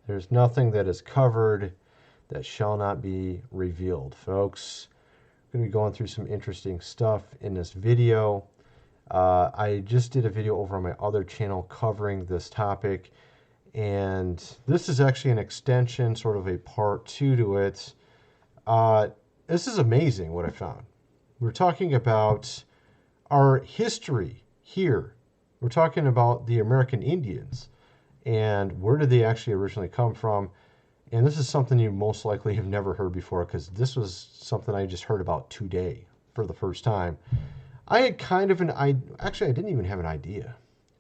There's nothing that is covered that shall not be revealed, folks. I'm going to be going through some interesting stuff in this video. I just did a video over on my other channel covering this topic, and this is actually an extension, sort of a part 2 to it. This is amazing what I found. We're talking about our history here. We're talking about the American Indians and where did they actually originally come from. And this is something you most likely have never heard before, because this was something I just heard about today for the first time. I had kind of actually I didn't even have an idea.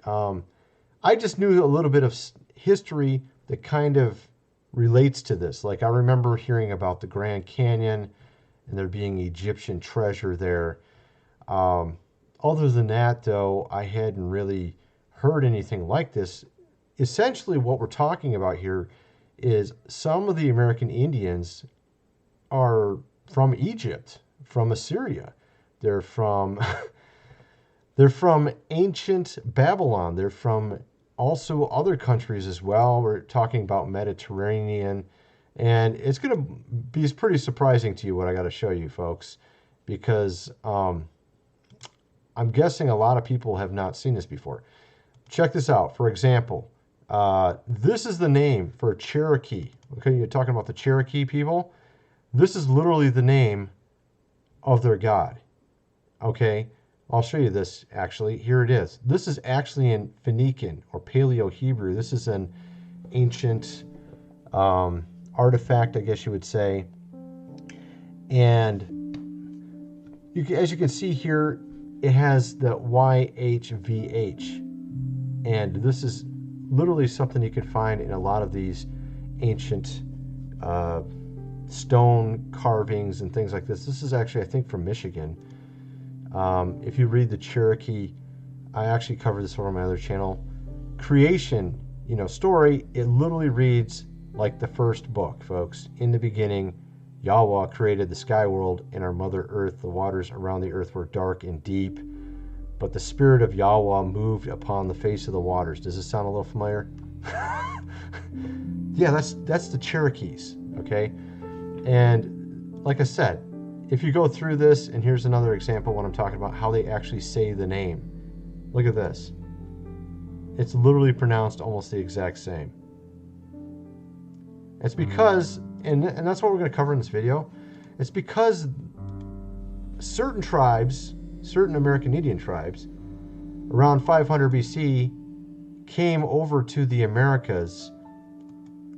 I just knew a little bit of history that kind of relates to this. Like, I remember hearing about the Grand Canyon and there being Egyptian treasure there. Other than that, though, I hadn't really heard anything like this. Essentially, what we're talking about here is some of the American Indians are from Egypt, from Assyria. They're from ancient Babylon. They're from also other countries as well. We're talking about Mediterranean. And it's going to be pretty surprising to you what I got to show you, folks, because I'm guessing a lot of people have not seen this before. Check this out. For example, this is the name for Cherokee. Okay, you're talking about the Cherokee people. This is literally the name of their god. Okay, I'll show you this actually. Here it is. This is actually in Phoenician or Paleo-Hebrew. This is an ancient artifact, I guess you would say. And as you can see here, it has the YHVH. And this is literally something you can find in a lot of these ancient stone carvings and things like this. This is actually, I think, from Michigan. If you read the Cherokee, I actually covered this over on my other channel, creation, story, it literally reads like the first book, folks. In the beginning, Yahweh created the sky world and our mother earth. The waters around the earth were dark and deep, but the spirit of Yahweh moved upon the face of the waters. Does this sound a little familiar? Yeah, that's the Cherokees, okay? And like I said, if you go through this, and here's another example when I'm talking about how they actually say the name. Look at this. It's literally pronounced almost the exact same. It's because, and that's what we're going to cover in this video, it's because certain tribes, certain American Indian tribes, around 500 BC, came over to the Americas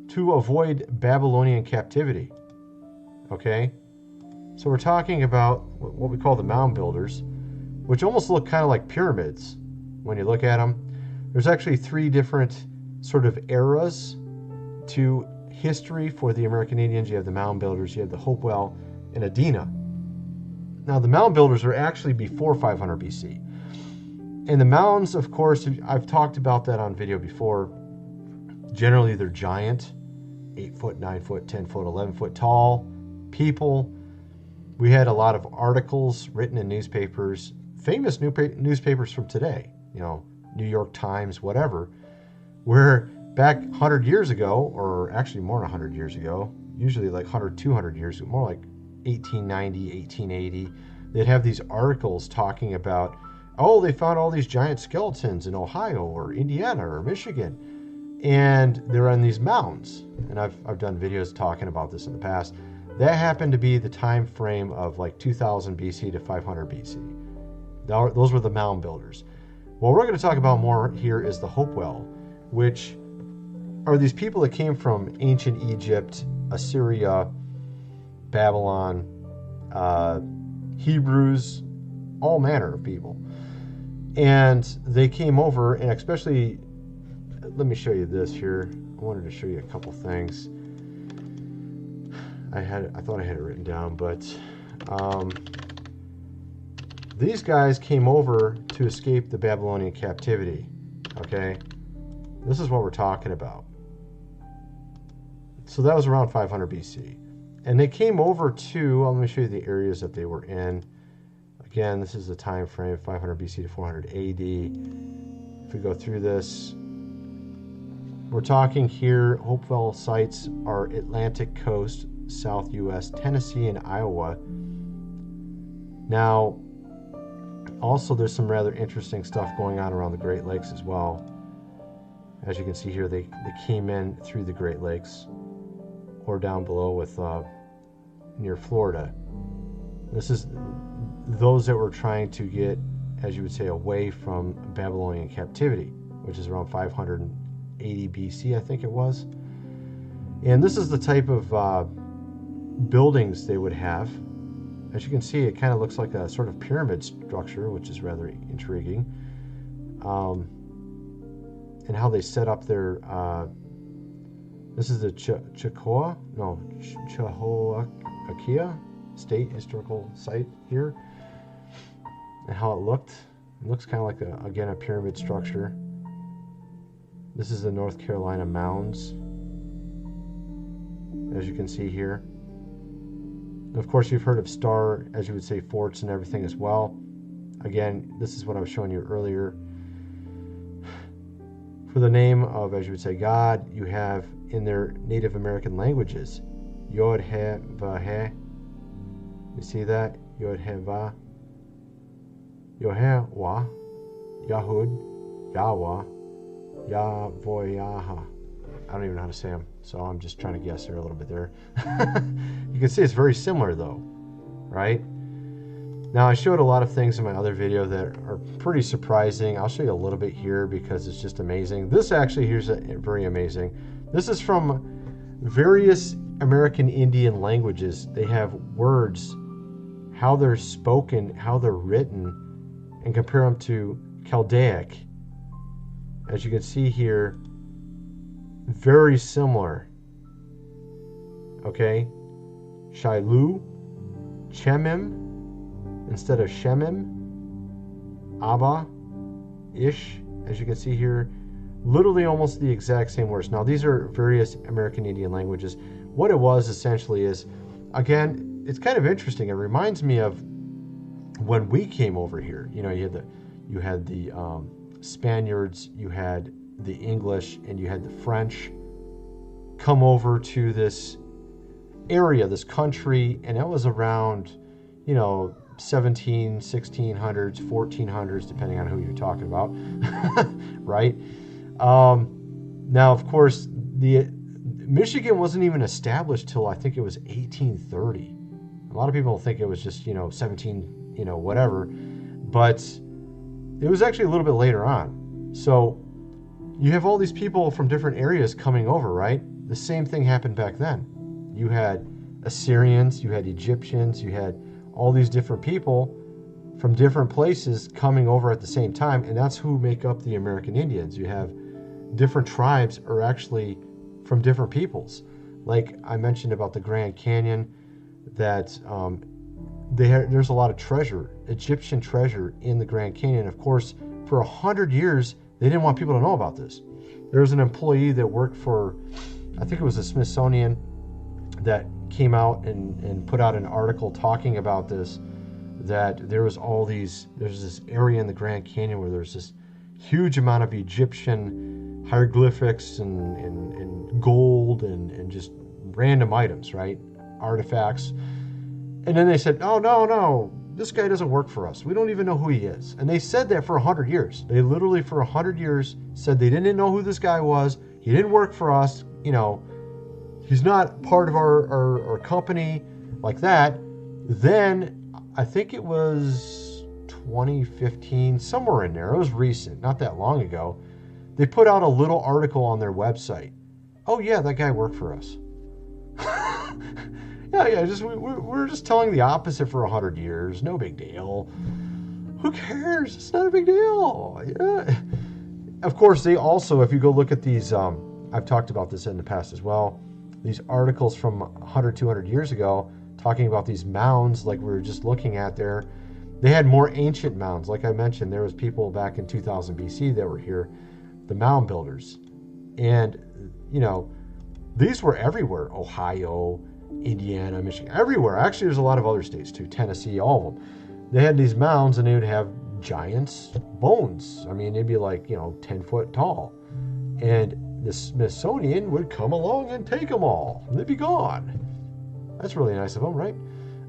to avoid Babylonian captivity. Okay? So we're talking about what we call the mound builders, which almost look kind of like pyramids when you look at them. There's actually 3 different sort of eras to history for the American Indians. You have the mound builders, you have the Hopewell, and Adena. Now, the mound builders are actually before 500 BC. And the mounds, of course, I've talked about that on video before. Generally, they're giant, 8 foot, 9 foot, 10 foot, 11 foot tall people. We had a lot of articles written in newspapers, famous newspapers from today, New York Times, whatever, where back 100 years ago, or actually more than 100 years ago, usually like 100, 200 years ago, more like 1890, 1880, they'd have these articles talking about, oh, they found all these giant skeletons in Ohio or Indiana or Michigan, and they're in these mounds. And I've done videos talking about this in the past. That happened to be the time frame of like 2000 BC to 500 BC. Those were the mound builders. What we're going to talk about more here is the Hopewell, which are these people that came from ancient Egypt, Assyria, Babylon, Hebrews, all manner of people. And they came over, and especially, let me show you this here. I wanted to show you a couple things. I thought I had it written down, but these guys came over to escape the Babylonian captivity. Okay, this is what we're talking about. So that was around 500 BC, and they came over to. Let me show you the areas that they were in. Again, this is the time frame, 500 BC to 400 AD. If we go through this, We're talking here, Hopewell sites are Atlantic Coast, South U.S., Tennessee, and Iowa. Now, also there's some rather interesting stuff going on around the Great Lakes as well. As you can see here, they came in through the Great Lakes, or down below with near Florida. This is those that were trying to get, as you would say, away from Babylonian captivity, which is around 580 BC, I think it was. And this is the type of buildings they would have. As you can see, it kind of looks like a sort of pyramid structure, which is rather intriguing. And how they set up their, this is the Cahokia State Historical Site here. And how it looked. It looks kind of like, again, a pyramid structure. This is the North Carolina mounds, as you can see here. Of course, you've heard of star, as you would say, forts and everything as well. Again, this is what I was showing you earlier. For the name of, as you would say, God, you have in their Native American languages, YAHWEH. You see that? YAHWEH. YAHWEH, YAHWEH, YAHWEH, YAHWEH JAHWEH. I don't even know how to say them, so I'm just trying to guess there a little bit there. You can see it's very similar though, right? Now, I showed a lot of things in my other video that are pretty surprising. I'll show you a little bit here because it's just amazing. This actually here's very amazing. This is from various American Indian languages. They have words, how they're spoken, how they're written, and compare them to Chaldaic. As you can see here, very similar. Okay, Shilu, Chemim, instead of Shemim, Abba, Ish, as you can see here, literally almost the exact same words. Now, these are various American Indian languages. What it was essentially is, again, it's kind of interesting. It reminds me of when we came over here. You know, you had the Spaniards, you had the English, and you had the French come over to this area, this country, and it was around, you know, 1600s, 1400s, depending on who you're talking about, right? Now, of course, Michigan wasn't even established till I think it was 1830. A lot of people think it was just, 17, whatever, but it was actually a little bit later on. So you have all these people from different areas coming over, right? The same thing happened back then. You had Assyrians, you had Egyptians, you had all these different people from different places coming over at the same time, and that's who make up the American Indians. You have different tribes are actually from different peoples. Like I mentioned about the Grand Canyon, that there's a lot of treasure, Egyptian treasure in the Grand Canyon. Of course, for 100 years, they didn't want people to know about this. There was an employee that worked for, I think it was the Smithsonian, that came out and put out an article talking about this, that there's this area in the Grand Canyon where there's this huge amount of Egyptian hieroglyphics and gold and just random items, right? Artifacts. And then they said, oh, no, this guy doesn't work for us. We don't even know who he is. And they said that for 100 years. They literally for 100 years said they didn't know who this guy was. He didn't work for us, he's not part of our company, like that. Then I think it was 2015, somewhere in there. It was recent, not that long ago. They put out a little article on their website. Oh yeah, that guy worked for us. yeah. We're just telling the opposite for 100 years. No big deal. Who cares? It's not a big deal. Yeah. Of course, they also, if you go look at these, I've talked about this in the past as well. These articles from 100, 200 years ago talking about these mounds like we were just looking at there. They had more ancient mounds. Like I mentioned, there was people back in 2000 BC that were here, the mound builders. And, these were everywhere. Ohio, Indiana, Michigan, everywhere. Actually, there's a lot of other states too, Tennessee, all of them. They had these mounds and they would have giants' bones. I mean, they'd be like, 10 foot tall. And the Smithsonian would come along and take them all. And they'd be gone. That's really nice of them, right?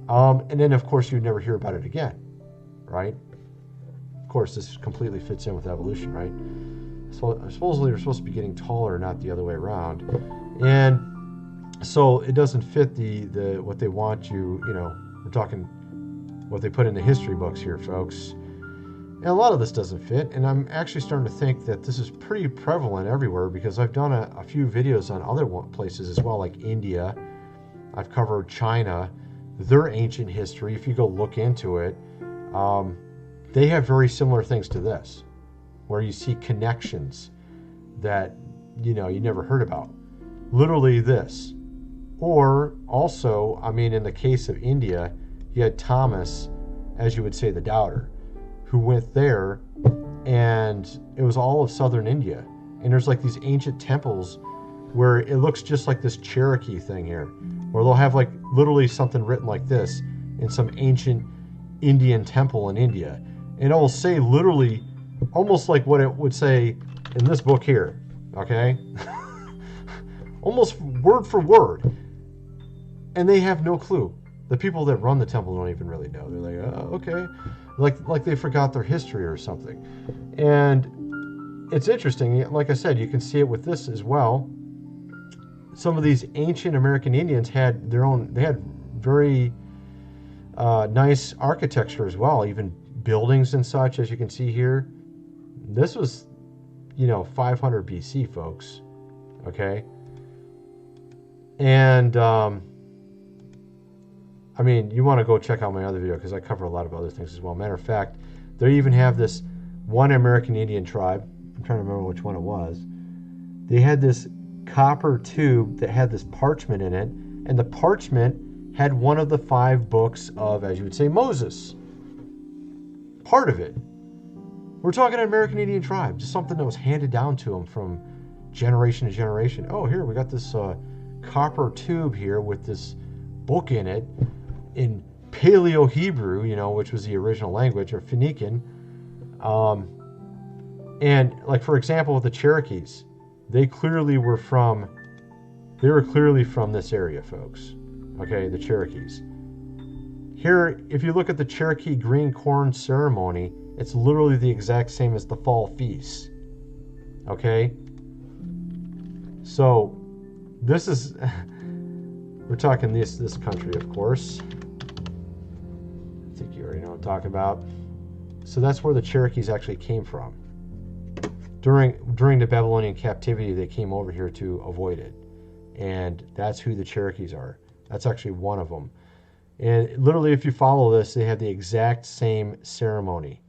And then, of course, you'd never hear about it again, right? Of course, this completely fits in with evolution, right? So supposedly you're supposed to be getting taller, not the other way around. And so it doesn't fit the what they want you, you know, we're talking what they put in the history books here, folks. And a lot of this doesn't fit, and I'm actually starting to think that this is pretty prevalent everywhere, because I've done a few videos on other places as well, like India. I've covered China, their ancient history. If you go look into it, they have very similar things to this, where you see connections that, you know, you never heard about. Literally this. Or also, I mean, in the case of India, you had Thomas, as you would say, the doubter, who went there, and it was all of southern India. And there's like these ancient temples where it looks just like this Cherokee thing here, where they'll have like literally something written like this in some ancient Indian temple in India. And it will say literally almost like what it would say in this book here, okay? Almost word for word. And they have no clue. The people that run the temple don't even really know. They're like, oh, okay. Like they forgot their history or something. And it's interesting. Like I said, you can see it with this as well. Some of these ancient American Indians had their own, they had very nice architecture as well, even buildings and such, as you can see here. This was, you know, 500 BC, folks. Okay? And, I mean, you want to go check out my other video because I cover a lot of other things as well. Matter of fact, they even have this one American Indian tribe. I'm trying to remember which one it was. They had this copper tube that had this parchment in it, and the parchment had one of the 5 books of, as you would say, Moses. Part of it. We're talking an American Indian tribe, just something that was handed down to them from generation to generation. Oh, here, we got this copper tube here with this book in it in Paleo Hebrew, you know, which was the original language, or Phoenician. And like, for example, with the Cherokees, they were clearly from this area, folks. Okay, the Cherokees. Here, if you look at the Cherokee green corn ceremony, it's literally the exact same as the fall feast. Okay? So, this is, we're talking this country, of course. I think you already know what I'm talking about. So that's where the Cherokees actually came from. During the Babylonian captivity, they came over here to avoid it. And that's who the Cherokees are. That's actually one of them. And literally, if you follow this, they have the exact same ceremony.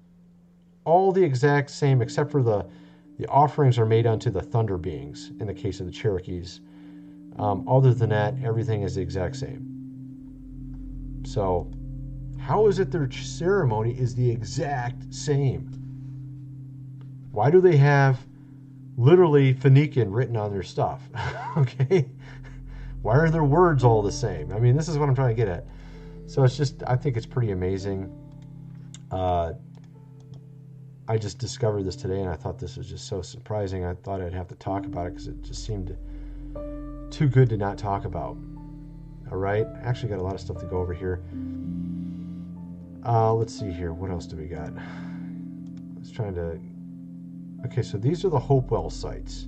All the exact same, except for the offerings are made unto the thunder beings, in the case of the Cherokees. Other than that, everything is the exact same. So, how is it their ceremony is the exact same? Why do they have literally Phoenician written on their stuff? Okay? Why are their words all the same? I mean, this is what I'm trying to get at. So it's just, I think it's pretty amazing. I just discovered this today, and I thought this was just so surprising. I thought I'd have to talk about it because it just seemed too good to not talk about. All right? I actually got a lot of stuff to go over here. Let's see here. What else do we got? I was trying to... Okay, so these are the Hopewell sites.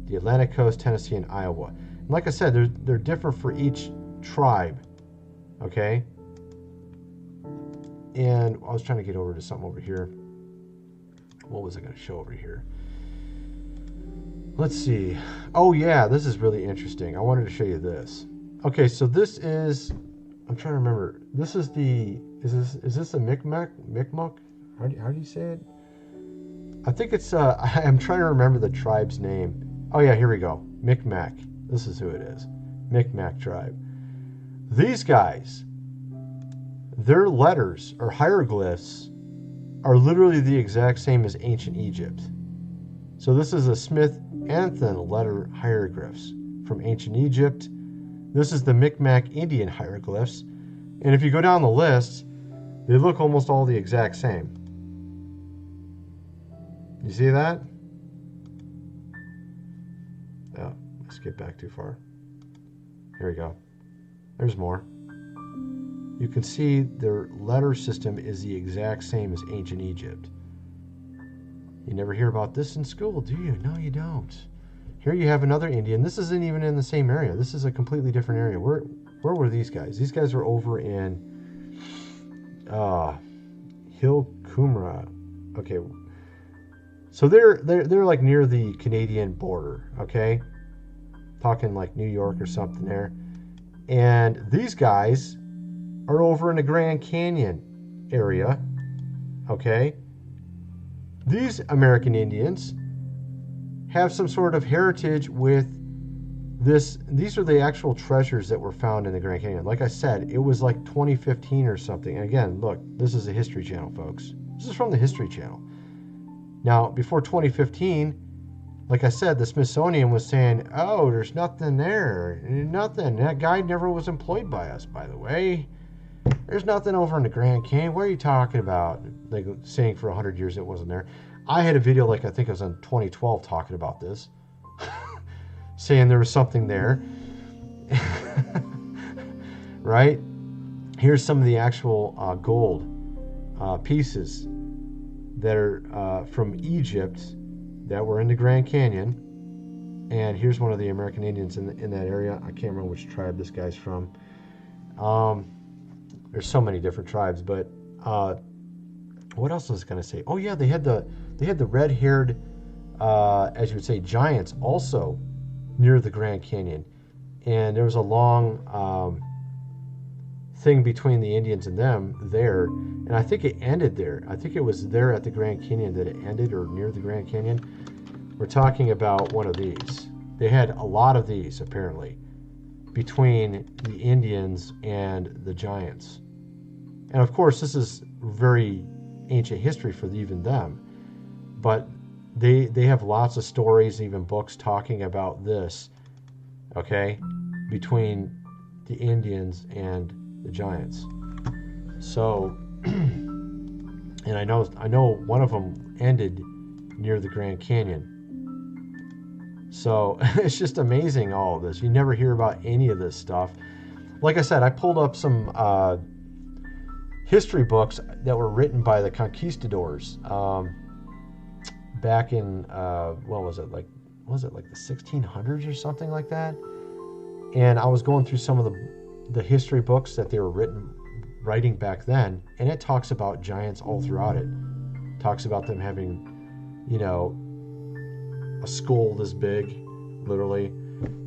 The Atlantic Coast, Tennessee, and Iowa. And like I said, they're different for each tribe. Okay? And I was trying to get over to something over here. What was I going to show over here? Let's see. Oh, yeah, this is really interesting. I wanted to show you this. Okay, so this is... I'm trying to remember. This is the... Is this a Mi'kmaq? Mi'kmaq? How do you say it? I think it's... I'm trying to remember the tribe's name. Oh, yeah, here we go. Mi'kmaq. This is who it is. Mi'kmaq tribe. These guys, their letters or hieroglyphs are literally the exact same as ancient Egypt. So this is a Smith-Anthon letter hieroglyphs from ancient Egypt. This is the Mi'kmaq Indian hieroglyphs. And if you go down the list, they look almost all the exact same. You see that? skip back too far. Here we go. There's more. You can see their letter system is the exact same as ancient Egypt. You never hear about this in school, do you? No, you don't. Here you have another Indian. This isn't even in the same area. This is a completely different area. Where were these guys? These guys were over in Hill Kumra. Okay. So they're like near the Canadian border, okay? Talking like New York or something there. And these guys are over in the Grand Canyon area, okay? These American Indians have some sort of heritage with this. These are the actual treasures that were found in the Grand Canyon. Like I said, it was like 2015 or something. And again, look, this is a History Channel, folks. This is from the History Channel. Now, before 2015, like I said, the Smithsonian was saying, oh, there's nothing there. Nothing. That guy never was employed by us, by the way. There's nothing over in the Grand Canyon. What are you talking about? Like saying for 100 years it wasn't there. I had a video, like I think it was in 2012, talking about this. Saying there was something there. Right? Here's some of the actual gold pieces that are from Egypt that were in the Grand Canyon. And here's one of the American Indians in that area. I can't remember which tribe this guy's from. There's so many different tribes, but what else was I going to say? Oh yeah, they had the red-haired, as you would say, giants also near the Grand Canyon, and there was a long thing between the Indians and them there, and I think it ended there. I think it was there at the Grand Canyon that it ended, or near the Grand Canyon. We're talking about one of these. They had a lot of these apparently between the Indians and the giants. And of course, this is very ancient history for even them. But they have lots of stories, even books talking about this, okay, between the Indians and the giants. So, and I know one of them ended near the Grand Canyon. So it's just amazing, all of this. You never hear about any of this stuff. Like I said, I pulled up some history books that were written by the conquistadors back in what was it like the 1600s or something like that. And I was going through some of the history books that they were writing back then, and it talks about giants all throughout it. Talks about them having, you know, a skull this big, literally,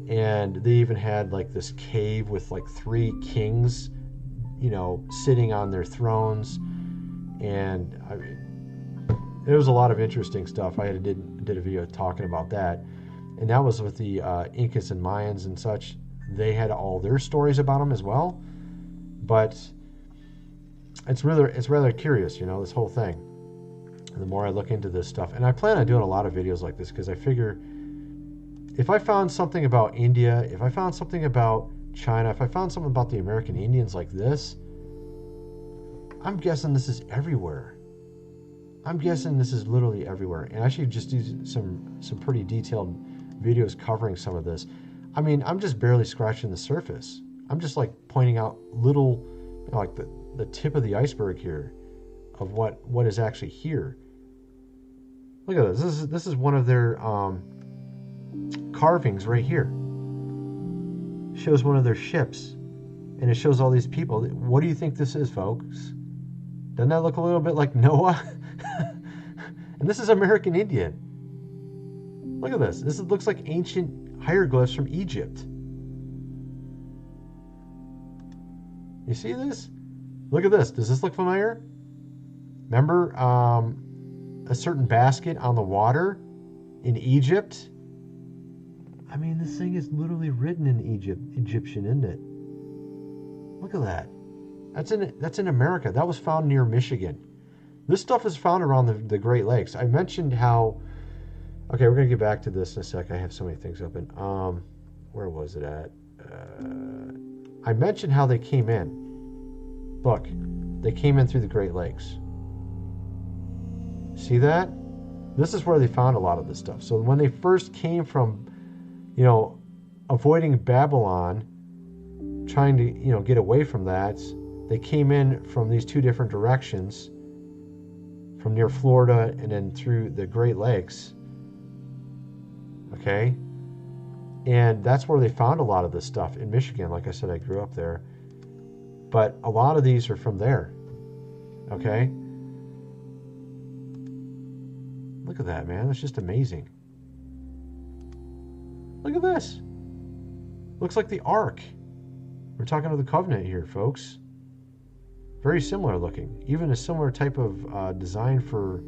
and they even had like this cave with like 3 kings, you know, sitting on their thrones. And I mean, there was a lot of interesting stuff. I did a video talking about that, and that was with the Incas and Mayans and such. They had all their stories about them as well, but it's rather curious, you know, this whole thing. The more I look into this stuff, and I plan on doing a lot of videos like this, because I figure if I found something about India, if I found something about China, if I found something about the American Indians like this, I'm guessing this is everywhere. I'm guessing this is literally everywhere. And I should just do some pretty detailed videos covering some of this. I mean, I'm just barely scratching the surface. I'm just like pointing out little, you know, like the tip of the iceberg here of what is actually here. Look at this. This is one of their carvings right here. Shows one of their ships, and it shows all these people. What do you think this is, folks? Doesn't that look a little bit like Noah? And this is American Indian. Look at this. This looks like ancient hieroglyphs from Egypt. You see this? Look at this. Does this look familiar? Remember a certain basket on the water in Egypt? I mean, this thing is literally written in Egyptian, isn't it? Look at that. That's in America. That was found near Michigan. This stuff is found around the Great Lakes. I mentioned how... Okay, we're going to get back to this in a sec. I have so many things open. Where was it at? I mentioned how they came in. Look, they came in through the Great Lakes. See that? This is where they found a lot of this stuff. So when they first came from, you know, avoiding Babylon, trying to, you know, get away from that, they came in from these two different directions, from near Florida and then through the Great Lakes. Okay? And that's where they found a lot of this stuff in Michigan. Like I said, I grew up there. But a lot of these are from there. Okay? Look at that, man. That's just amazing. Look at this. Looks like the Ark. We're talking to the Covenant here, folks. Very similar looking. Even a similar type of design for...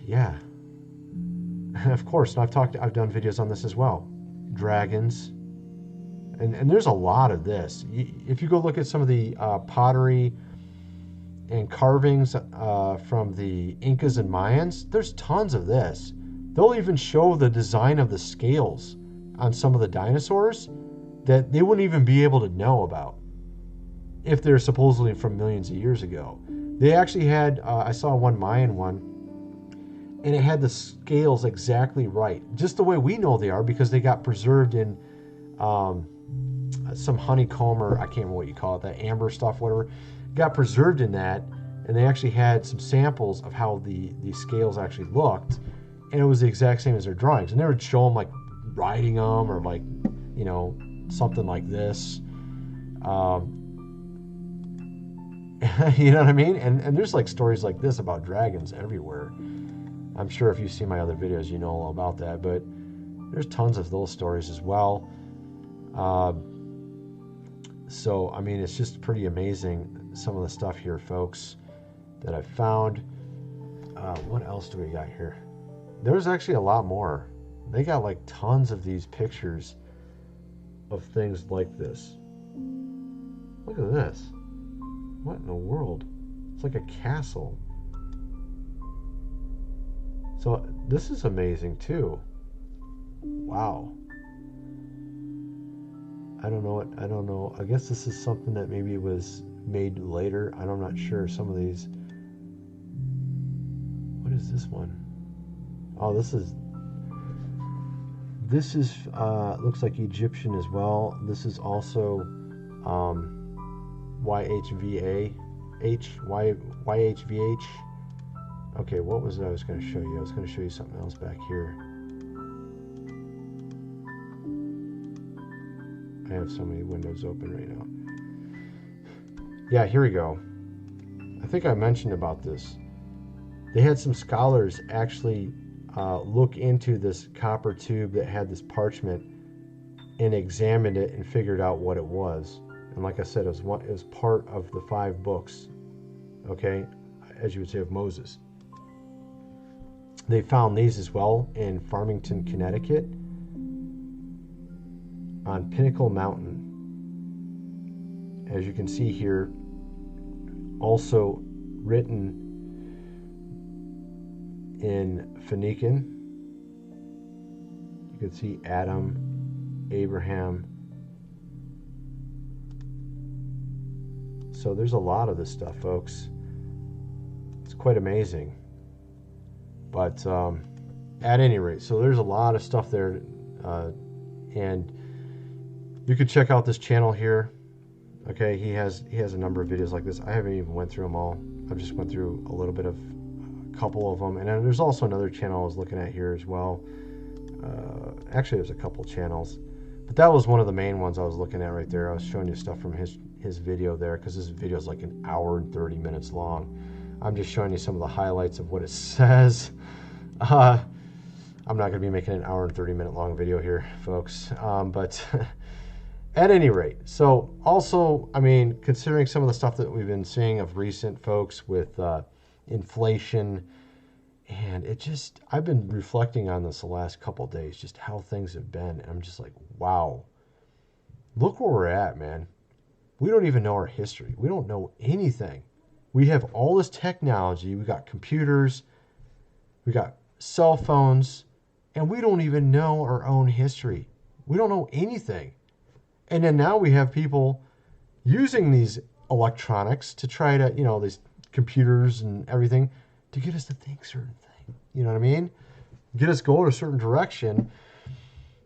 Yeah. And of course, I've done videos on this as well. Dragons. And there's a lot of this. If you go look at some of the pottery and carvings from the Incas and Mayans, there's tons of this. They'll even show the design of the scales on some of the dinosaurs that they wouldn't even be able to know about if they're supposedly from millions of years ago. They actually had, I saw one Mayan one, and it had the scales exactly right. Just the way we know they are, because they got preserved in some honeycomb, or I can't remember what you call it, that amber stuff, whatever. Got preserved in that, and they actually had some samples of how the scales actually looked, and it was the exact same as their drawings. And they would show them like riding them, or like, you know, something like this. You know what I mean? And there's like stories like this about dragons everywhere. I'm sure if you see my other videos, you know all about that. But there's tons of those stories as well. So, I mean, it's just pretty amazing, some of the stuff here, folks, that I've found. What else do we got here? There's actually a lot more. They got like tons of these pictures of things like this. Look at this. What in the world? It's like a castle. So this is amazing too. Wow. I don't know. I guess this is something that maybe was made later. I'm not sure. Some of these. What is this one? Oh, this is looks like Egyptian as well. This is also YHVH. Okay, what was it I was going to show you? I was going to show you something else back here. I have so many windows open right now. Yeah, here we go. I think I mentioned about this. They had some scholars actually look into this copper tube that had this parchment and examined it and figured out what it was. And like I said, it was part of the 5 books, okay, as you would say, of Moses. They found these as well in Farmington, Connecticut, on Pinnacle Mountain. As you can see here, also written in Phoenician. You can see Adam, Abraham. So there's a lot of this stuff, folks. It's quite amazing. But at any rate, so there's a lot of stuff there, and you could check out this channel here. Okay, he has a number of videos like this. I haven't even went through them all. I've just went through a little bit of a couple of them, and then there's also another channel I was looking at here as well. Actually, there's a couple channels, but that was one of the main ones I was looking at right there. I was showing you stuff from his video there, because this video is like 1 hour and 30 minutes long. I'm just showing you some of the highlights of what it says. I'm not going to be making an 1 hour and 30 minute long video here, folks. But at any rate, so also, I mean, considering some of the stuff that we've been seeing of recent, folks, with inflation, and it just, I've been reflecting on this the last couple of days, just how things have been. And I'm just like, wow, look where we're at, man. We don't even know our history. We don't know anything. We have all this technology. We got computers. We got cell phones. And we don't even know our own history. We don't know anything. And then now we have people using these electronics to try to, you know, these computers and everything, to get us to think certain things. You know what I mean? Get us go a certain direction.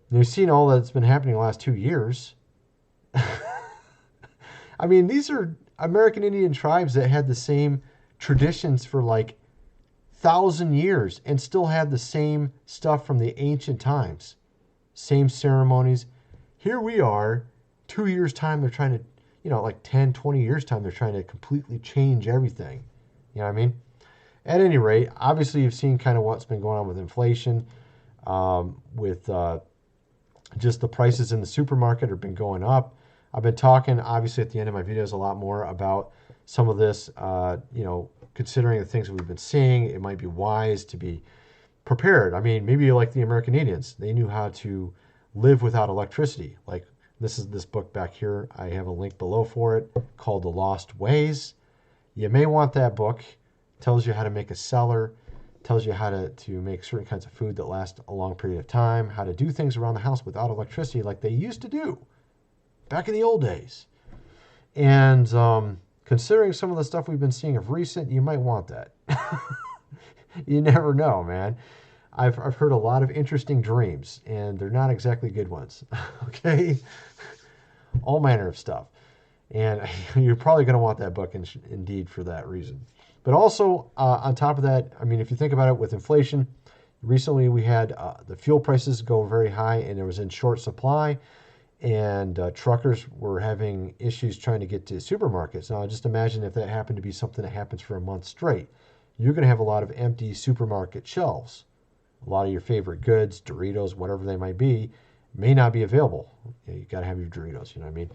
And you've seen all that's been happening the last 2 years. I mean, these are American Indian tribes that had the same traditions for like 1,000 years and still had the same stuff from the ancient times. Same ceremonies. Here we are, 2 years time, they're trying to, like 10, 20 years time, they're trying to completely change everything. You know what I mean? At any rate, obviously you've seen kind of what's been going on with inflation, with just the prices in the supermarket have been going up. I've been talking, obviously, at the end of my videos a lot more about some of this, considering the things that we've been seeing. It might be wise to be prepared. I mean, maybe like the American Indians, they knew how to live without electricity. Like this is this book back here. I have a link below for it called The Lost Ways. You may want that book. It tells you how to make a cellar, tells you how to make certain kinds of food that last a long period of time, how to do things around the house without electricity like they used to do back in the old days. And considering some of the stuff we've been seeing of recent, you might want that. You never know, man. I've heard a lot of interesting dreams, and they're not exactly good ones. Okay? All manner of stuff. And you're probably going to want that book indeed for that reason. But also, on top of that, I mean, if you think about it with inflation, recently we had the fuel prices go very high, and it was in short supply. And truckers were having issues trying to get to supermarkets. Now, just imagine if that happened to be something that happens for a month straight. You're going to have a lot of empty supermarket shelves. A lot of your favorite goods, Doritos, whatever they might be, may not be available. You got to have your Doritos, you know what I mean?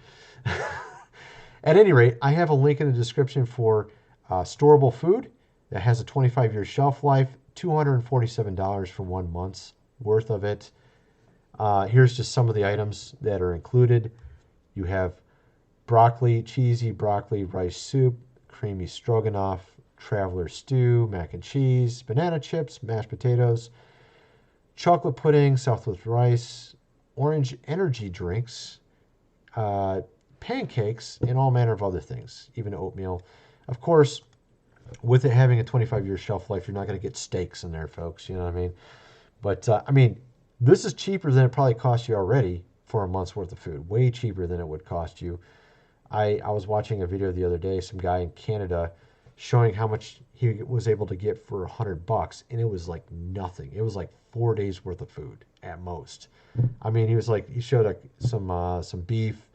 At any rate, I have a link in the description for storable food that has a 25-year shelf life, $247 for 1 month's worth of it. Here's just some of the items that are included. You have broccoli, cheesy broccoli rice soup, creamy stroganoff, traveler stew, mac and cheese, banana chips, mashed potatoes, chocolate pudding, Southwest rice, orange energy drinks, pancakes, and all manner of other things, even oatmeal. Of course, with it having a 25-year shelf life, you're not going to get steaks in there, folks. You know what I mean? But, I mean, this is cheaper than it probably cost you already for a month's worth of food. Way cheaper than it would cost you. I was watching a video the other day, some guy in Canada showing how much he was able to get for $100, and it was like nothing. It was like 4 days worth of food at most. I mean, he showed some beef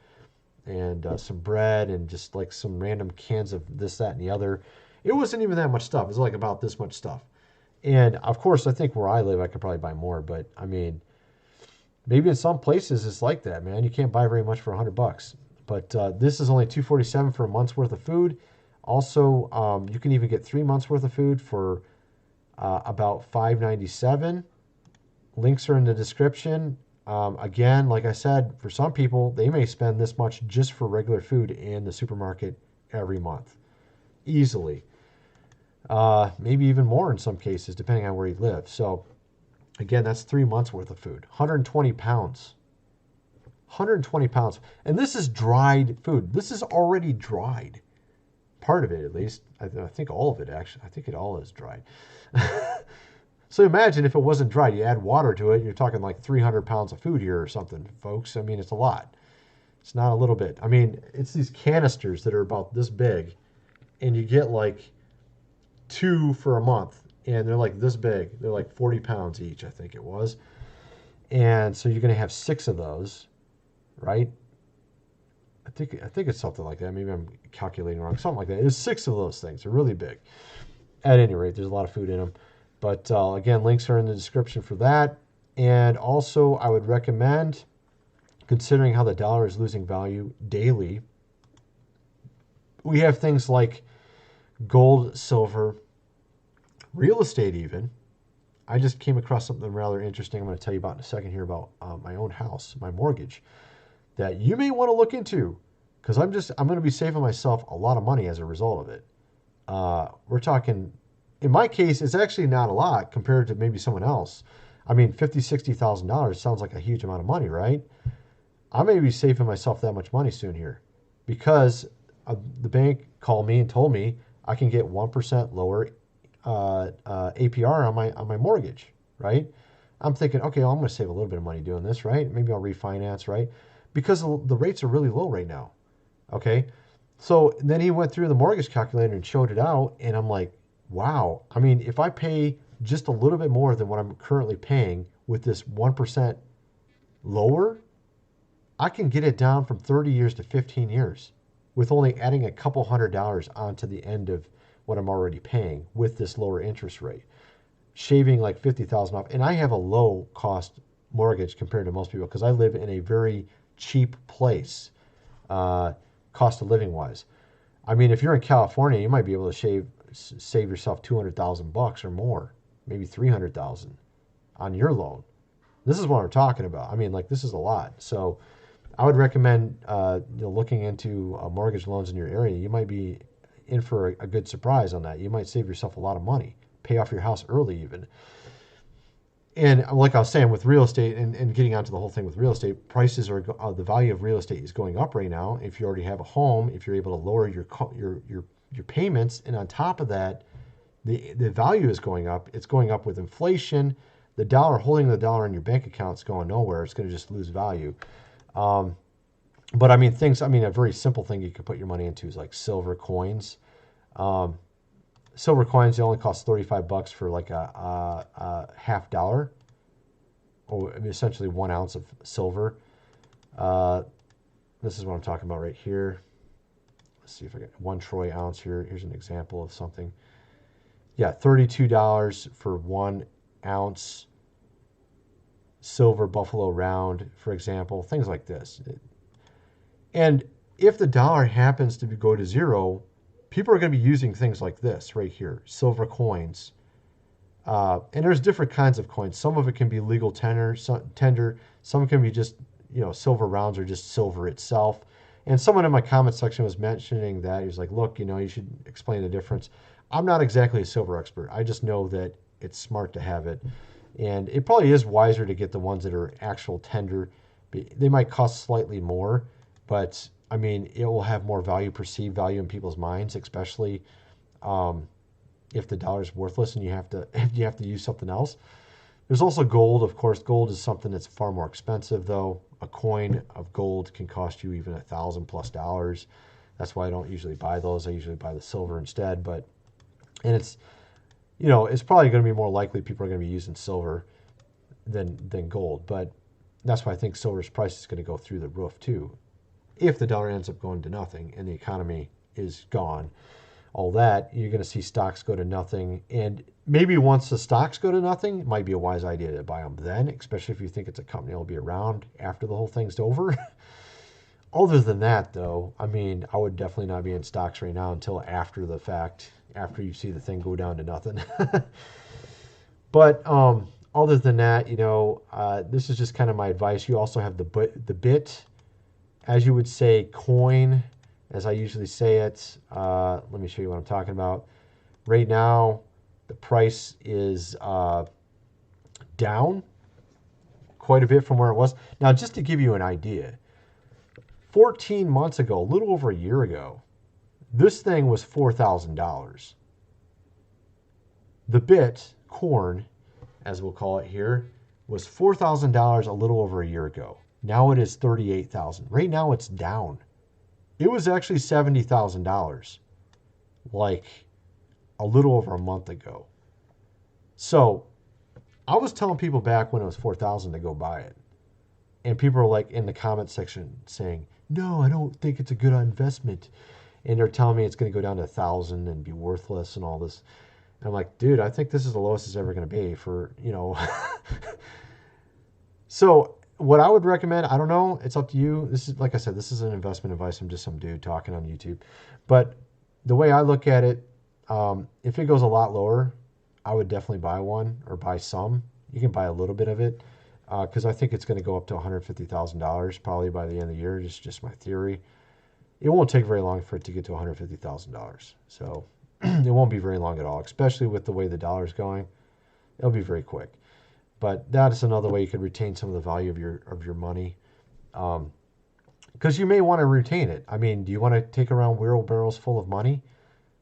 and some bread and just like some random cans of this, that, and the other. It wasn't even that much stuff. It was like about this much stuff. And of course, I think where I live, I could probably buy more. But I mean, maybe in some places it's like that, man. You can't buy very much for $100. But this is only $247 for a month's worth of food. Also, you can even get 3 months worth of food for about $5.97. Links are in the description. Again, like I said, for some people, they may spend this much just for regular food in the supermarket every month. Easily. Maybe even more in some cases, depending on where you live. So, again, that's 3 months worth of food. 120 pounds. 120 pounds. And this is dried food. This is already dried. Part of it, at least. I think all of it, actually. I think it all is dried. So imagine if it wasn't dried. You add water to it, you're talking like 300 pounds of food here or something, folks. I mean, it's a lot. It's not a little bit. I mean, it's these canisters that are about this big, and you get like 2 for a month, and they're like this big. They're like 40 pounds each, I think it was. And so you're going to have 6 of those, right? I think it's something like that. Maybe I'm calculating wrong. Something like that. There's 6 of those things. They're really big. At any rate, there's a lot of food in them. But again, links are in the description for that. And also, I would recommend, considering how the dollar is losing value daily, we have things like gold, silver, real estate even. I just came across something rather interesting I'm going to tell you about in a second here about my own house, my mortgage, that you may want to look into, because I'm going to be saving myself a lot of money as a result of it. We're talking, in my case, it's actually not a lot compared to maybe someone else. I mean, $50,000, $60,000 sounds like a huge amount of money, right? I may be saving myself that much money soon here, because the bank called me and told me I can get 1% lower APR on my mortgage, right? I'm thinking, okay, well, I'm going to save a little bit of money doing this, right? Maybe I'll refinance, right? Because the rates are really low right now. Okay. So then he went through the mortgage calculator and showed it out. And I'm like, wow. I mean, if I pay just a little bit more than what I'm currently paying with this 1% lower, I can get it down from 30 years to 15 years with only adding a couple $100 onto the end of what I'm already paying with this lower interest rate, shaving like 50,000 off. And I have a low cost mortgage compared to most people because I live in a very cheap place, cost of living wise. I mean, if you're in California, you might be able to save yourself 200,000 bucks or more, maybe 300,000 on your loan. This is what I'm talking about. I mean, like, this is a lot. So I would recommend looking into mortgage loans in your area. You might be in for a good surprise on that. You might save yourself a lot of money, pay off your house early even. And like I was saying, with real estate and getting onto the whole thing with real estate, prices are the value of real estate is going up right now. If you already have a home, if you're able to lower your payments, and on top of that, the value is going up. It's going up with inflation. The dollar, holding the dollar in your bank account is going nowhere. It's going to just lose value. But I mean, a very simple thing you could put your money into is like silver coins. Silver coins, they only cost 35 bucks for like a half dollar, or essentially 1 ounce of silver. This is what I'm talking about right here. Let's see if I get 1 troy ounce here. Here's an example of something. Yeah, $32 for 1 ounce silver buffalo round, for example, things like this. And if the dollar happens to go to zero, people are going to be using things like this right here, silver coins. And there's different kinds of coins. Some of it can be legal tender. Some can be just, silver rounds or just silver itself. And someone in my comment section was mentioning that. He was like, look, you should explain the difference. I'm not exactly a silver expert. I just know that it's smart to have it. And it probably is wiser to get the ones that are actual tender. They might cost slightly more, but I mean, it will have more value, perceived value in people's minds, especially if the dollar is worthless and you have to use something else. There's also gold. Of course, gold is something that's far more expensive, though. A coin of gold can cost you even $1,000+. That's why I don't usually buy those. I usually buy the silver instead. And it's probably going to be more likely people are going to be using silver than gold. But that's why I think silver's price is going to go through the roof too, if the dollar ends up going to nothing and the economy is gone. All that, you're going to see stocks go to nothing. And maybe once the stocks go to nothing, it might be a wise idea to buy them then, especially if you think it's a company that will be around after the whole thing's over. Other than that, though, I mean, I would definitely not be in stocks right now until after the fact, after you see the thing go down to nothing. But other than that, this is just kind of my advice. You also have the bit, as you would say, coin, as I usually say it. Let me show you what I'm talking about. Right now, the price is down quite a bit from where it was. Now, just to give you an idea, 14 months ago, a little over a year ago, this thing was $4,000. The bit, corn, as we'll call it here, was $4,000 a little over a year ago. Now it is $38,000. Right now it's down. It was actually $70,000 like a little over a month ago. So I was telling people back when it was $4,000 to go buy it. And people are like in the comment section saying, no, I don't think it's a good investment. And they're telling me it's going to go down to 1,000 and be worthless and all this. And I'm like, dude, I think this is the lowest it's ever going to be for, So what I would recommend, I don't know, it's up to you. This is, like I said, this is an investment advice. I'm just some dude talking on YouTube. But the way I look at it, if it goes a lot lower, I would definitely buy one or buy some. You can buy a little bit of it because I think it's going to go up to $150,000 probably by the end of the year. It's just my theory. It won't take very long for it to get to $150,000. So it won't be very long at all, especially with the way the dollar's going. It'll be very quick. But that is another way you could retain some of the value of your money. Because you may want to retain it. I mean, do you want to take around wheelbarrows full of money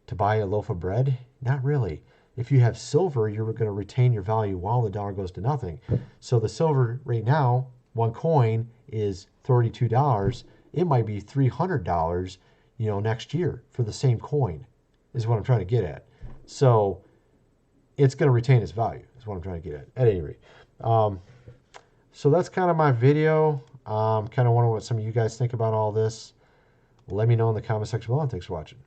to buy a loaf of bread? Not really. If you have silver, you're going to retain your value while the dollar goes to nothing. So the silver right now, one coin is $32. It might be $300, next year for the same coin, is what I'm trying to get at. So it's going to retain its value, is what I'm trying to get at any rate. So that's kind of my video. Kind of wondering what some of you guys think about all this. Let me know in the comment section below, and thanks for watching.